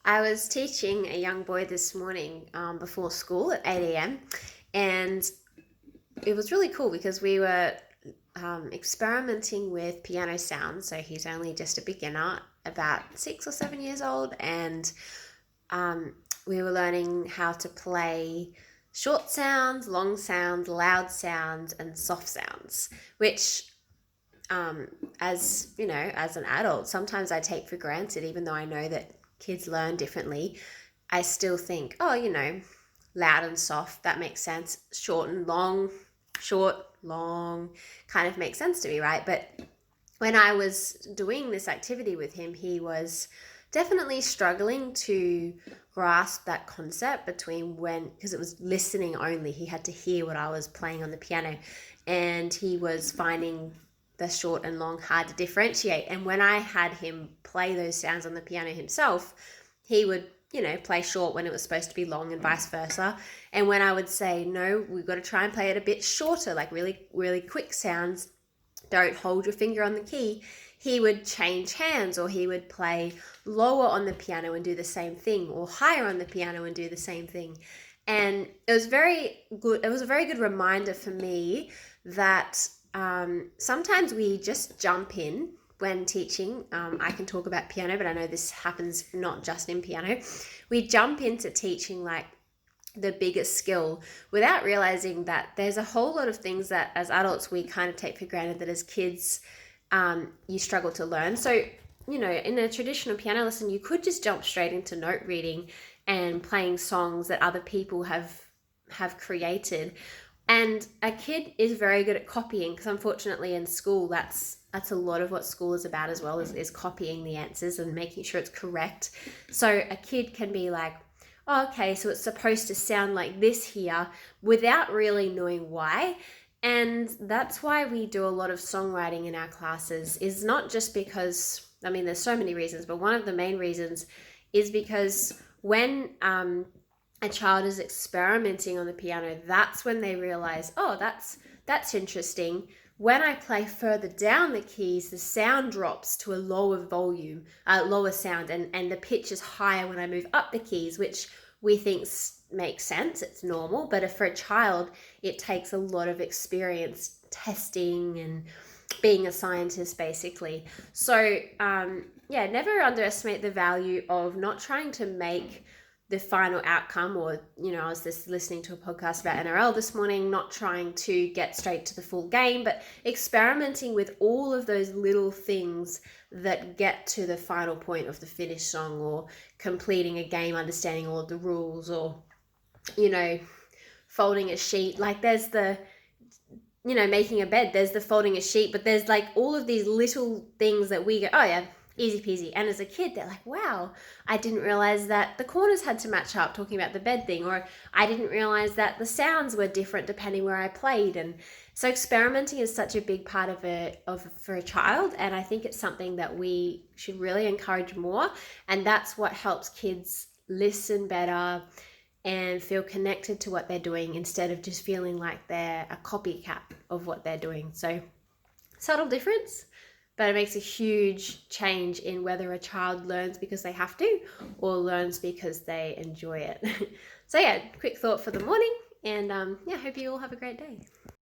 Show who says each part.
Speaker 1: I was teaching a young boy this morning before school at 8 a.m. and it was really cool because we were experimenting with piano sounds. So he's only just a beginner, about 6 or 7 years old, and um, we were learning how to play short sounds, long sounds, loud sounds, and soft sounds, which um, as you know, as an adult, sometimes I take for granted, even though I know that kids learn differently. I still think, oh, loud and soft, that makes sense. Short and long, short, long, kind of makes sense to me, right? But when I was doing this activity with him, he was definitely struggling to grasp that concept between when, because it was listening only, he had to hear what I was playing on the piano, and he was finding the short and long hard to differentiate. And when I had him play those sounds on the piano himself, he would play short when it was supposed to be long and vice versa. And when I would say, no, we've got to try and play it a bit shorter, like really, really quick sounds, don't hold your finger on the key, he would change hands, or he would play lower on the piano and do the same thing, or higher on the piano and do the same thing. And it was very good. It was a very good reminder for me that sometimes we just jump in when teaching. I can talk about piano, but I know this happens not just in piano. We jump into teaching like the biggest skill without realizing that there's a whole lot of things that as adults we kind of take for granted that as kids you struggle to learn. So, in a traditional piano lesson, you could just jump straight into note reading and playing songs that other people have created. And a kid is very good at copying, because unfortunately in school that's a lot of what school is about as well, is copying the answers and making sure it's correct. So a kid can be like, oh, okay, so it's supposed to sound like this here, without really knowing why. And that's why we do a lot of songwriting in our classes, is not just because, there's so many reasons, but one of the main reasons is because when a child is experimenting on the piano, that's when they realize, oh, that's interesting. When I play further down the keys, the sound drops to a lower volume, lower sound, and the pitch is higher when I move up the keys, which we think makes sense. It's normal. But for a child, it takes a lot of experience testing and being a scientist, basically. So, never underestimate the value of not trying to make the final outcome, or I was just listening to a podcast about NRL this morning, not trying to get straight to the full game, but experimenting with all of those little things that get to the final point of the finished song, or completing a game, understanding all of the rules, or folding a sheet. Like there's the making a bed, there's the folding a sheet, but there's like all of these little things that we go, oh yeah, easy peasy. And as a kid, they're like, wow, I didn't realize that the corners had to match up, talking about the bed thing, or I didn't realize that the sounds were different depending where I played. And so experimenting is such a big part for a child, and I think it's something that we should really encourage more. And that's what helps kids listen better and feel connected to what they're doing, instead of just feeling like they're a copycat of what they're doing. So subtle difference, but it makes a huge change in whether a child learns because they have to, or learns because they enjoy it. So quick thought for the morning, and hope you all have a great day.